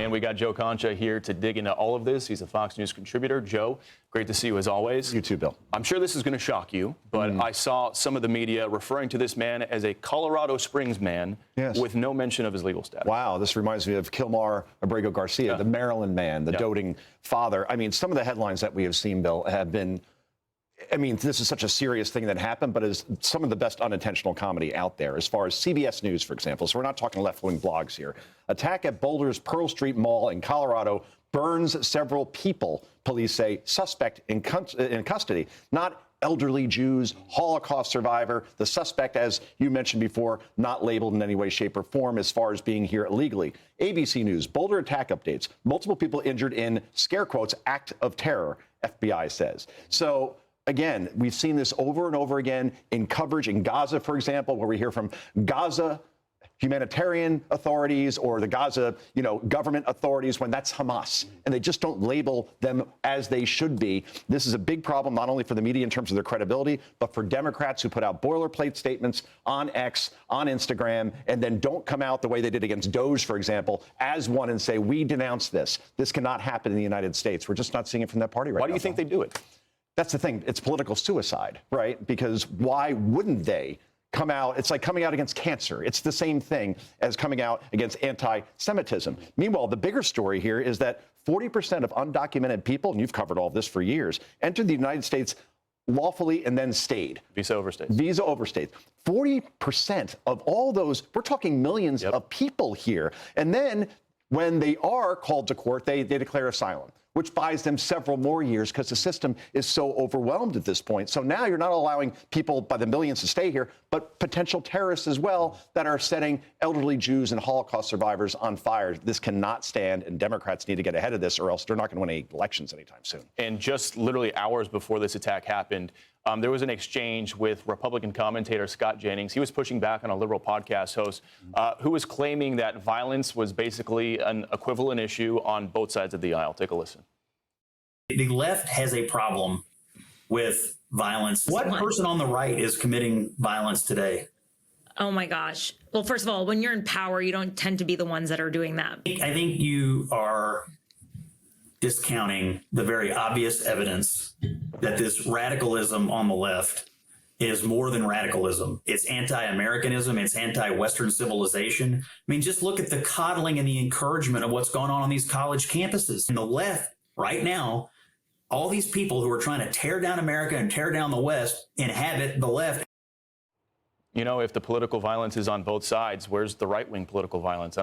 And we got Joe Concha here to dig into all of this. He's a Fox News contributor. Joe, great to see you as always. You too, Bill. I'm sure this is going to shock you, but I saw some of the media referring to this man as a Colorado Springs man with no mention of his legal status. Wow, this reminds me of Kilmar Abrego Garcia, the Maryland man, the doting father. I mean, some of the headlines that we have seen, Bill, have been, I mean, this is such a serious thing that happened, but is some of the best unintentional comedy out there, as far as CBS News, for example. So we're not talking left-wing blogs here. Attack at Boulder's Pearl Street Mall in Colorado burns several people, police say. Suspect in custody. Not elderly Jews, Holocaust survivor. The suspect, as you mentioned before, not labeled in any way, shape, or form as far as being here illegally. ABC News, Boulder attack updates. Multiple people injured in, scare quotes, act of terror, FBI says. So, again, we've seen this over and over again in coverage in Gaza, for example, where we hear from Gaza humanitarian authorities or the Gaza, government authorities when that's Hamas. And they just don't label them as they should be. This is a big problem, not only for the media in terms of their credibility, but for Democrats who put out boilerplate statements on X, on Instagram, and then don't come out the way they did against Doge, for example, as one and say, we denounce this. This cannot happen in the United States. We're just not seeing it from that party right now. Why do you think they do it? That's the thing. It's political suicide, right? Because why wouldn't they come out? It's like coming out against cancer. It's the same thing as coming out against anti-Semitism. Meanwhile, the bigger story here is that 40% of undocumented people, and you've covered all of this for years, entered the United States lawfully and then stayed. Visa overstays. Visa overstays. 40% of all those, we're talking millions of people here. And then when they are called to court, they declare asylum, which buys them several more years because the system is so overwhelmed at this point. So now you're not allowing people by the millions to stay here, but potential terrorists as well that are setting elderly Jews and Holocaust survivors on fire. This cannot stand, and Democrats need to get ahead of this or else they're not going to win any elections anytime soon. And just literally hours before this attack happened, there was an exchange with Republican commentator Scott Jennings. He was pushing back on a liberal podcast host who was claiming that violence was basically an equivalent issue on both sides of the aisle. Take a listen. The left has a problem with violence. What person on the right is committing violence today? Oh, my gosh. Well, first of all, when you're in power, you don't tend to be the ones that are doing that. I think you are discounting the very obvious evidence that this radicalism on the left is more than radicalism. It's anti-Americanism. It's anti-Western civilization. I mean, just look at the coddling and the encouragement of what's going on these college campuses. And the left right now, all these people who are trying to tear down America and tear down the West inhabit the left. You know, if the political violence is on both sides, where's the right-wing political violence?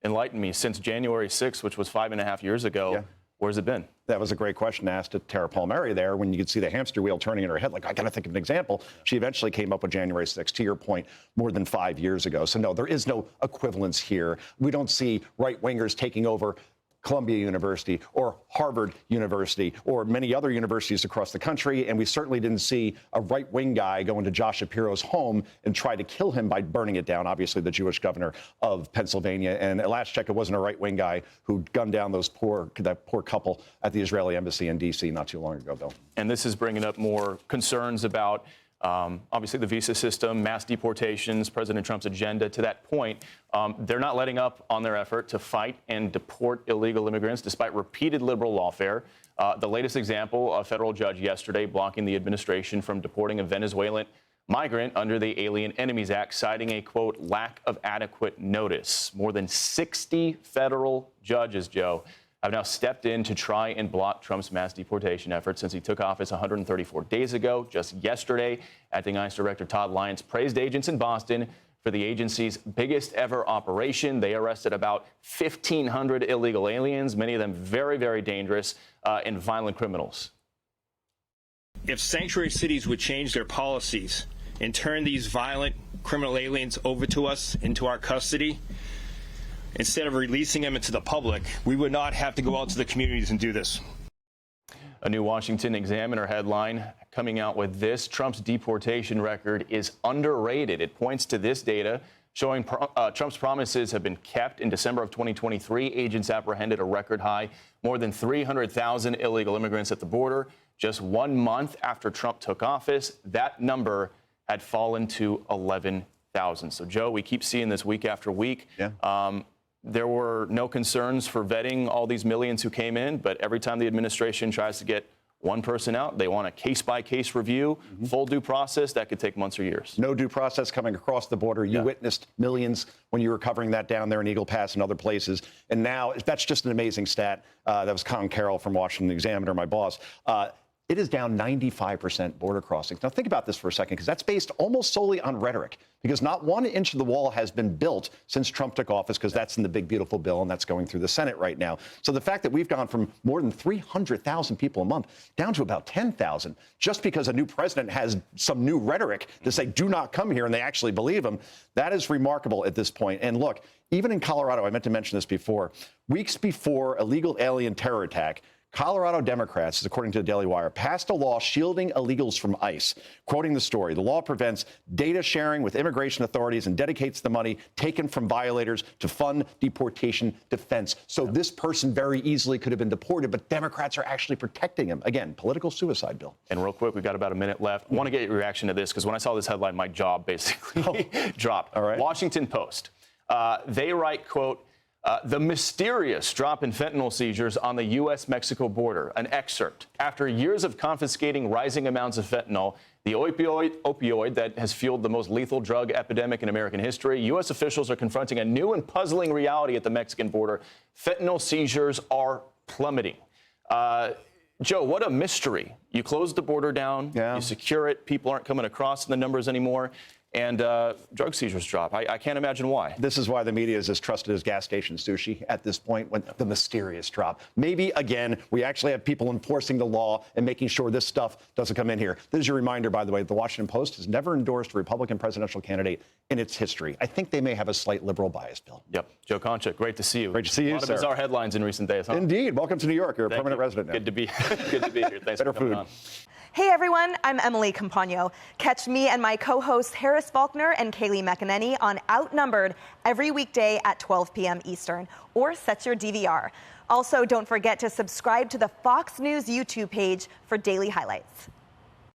Enlighten me. Since January 6th, which was 5.5 years ago, where's it been? That was a great question asked to Tara Palmieri there when you could see the hamster wheel turning in her head. Like, I got to think of an example. She eventually came up with January 6th, to your point, more than 5 years ago. So, no, there is no equivalence here. We don't see right-wingers taking over Columbia University or Harvard University or many other universities across the country. And we certainly didn't see a right-wing guy go into Josh Shapiro's home and try to kill him by burning it down, obviously the Jewish governor of Pennsylvania. And at last check, it wasn't a right-wing guy who gunned down that poor couple at the Israeli embassy in D.C. not too long ago, Bill. And this is bringing up more concerns about obviously the visa system, mass deportations, President Trump's agenda. To that point, they're not letting up on their effort to fight and deport illegal immigrants despite repeated liberal lawfare. The latest example, a federal judge yesterday blocking the administration from deporting a Venezuelan migrant under the Alien Enemies Act, citing a, quote, lack of adequate notice. More than 60 federal judges, Joe, have now stepped in to try and block Trump's mass deportation efforts since he took office 134 days ago. Just yesterday, Acting ICE Director Todd Lyons praised agents in Boston for the agency's biggest ever operation. They arrested about 1,500 illegal aliens, many of them very, very dangerous and violent criminals. If sanctuary cities would change their policies and turn these violent criminal aliens over to us, into our custody, instead of releasing them into the public, we would not have to go out to the communities and do this. A new Washington Examiner headline coming out with this: Trump's deportation record is underrated. It points to this data showing Trump's promises have been kept. In December of 2023, agents apprehended a record high, more than 300,000 illegal immigrants at the border. Just 1 month after Trump took office, that number had fallen to 11,000. So, Joe, we keep seeing this week after week. there were no concerns for vetting all these millions who came in, but every time the administration tries to get one person out, they want a case-by-case review, full due process. That could take months or years. No due process coming across the border. You witnessed millions when you were covering that down there in Eagle Pass and other places. And now that's just an amazing stat. That was Colin Carroll from Washington Examiner, my boss. It is down 95% border crossings. Now, think about this for a second, because that's based almost solely on rhetoric, because not 1 inch of the wall has been built since Trump took office, because that's in the big, beautiful bill, and that's going through the Senate right now. So the fact that we've gone from more than 300,000 people a month down to about 10,000, just because a new president has some new rhetoric to say, do not come here, and they actually believe him, that is remarkable at this point. And look, even in Colorado, I meant to mention this before, weeks before a illegal alien terror attack, Colorado Democrats, according to the Daily Wire, passed a law shielding illegals from ICE. Quoting the story, the law prevents data sharing with immigration authorities and dedicates the money taken from violators to fund deportation defense. So this person very easily could have been deported, but Democrats are actually protecting him. Again, political suicide bill. And real quick, we've got about a minute left. I want to get your reaction to this, because when I saw this headline, my jaw basically dropped. All right. Washington Post. They write, quote, the mysterious drop in fentanyl seizures on the U.S.-Mexico border. An excerpt. After years of confiscating rising amounts of fentanyl, the opioid that has fueled the most lethal drug epidemic in American history, U.S. officials are confronting a new and puzzling reality at the Mexican border. Fentanyl seizures are plummeting. Joe, what a mystery. You close the border down, you secure it, people aren't coming across in the numbers anymore, and drug seizures drop. I can't imagine why. This is why the media is as trusted as gas station sushi at this point, when the mysterious drop. Maybe, again, we actually have people enforcing the law and making sure this stuff doesn't come in here. This is your reminder, by the way, the Washington Post has never endorsed a Republican presidential candidate in its history. I think they may have a slight liberal bias, Bill. Yep. Joe Concha, great to see you. Great to see you, A lot of bizarre headlines in recent days, huh? Indeed. Welcome to New York. You're a permanent resident now. Good to be here. Thanks Better for coming food. on. Hey everyone, I'm Emily Campagno. Catch me and my co-hosts Harris Faulkner and Kaylee McEnany on Outnumbered every weekday at 12 p.m. Eastern, or set your DVR. Also, don't forget to subscribe to the Fox News YouTube page for daily highlights.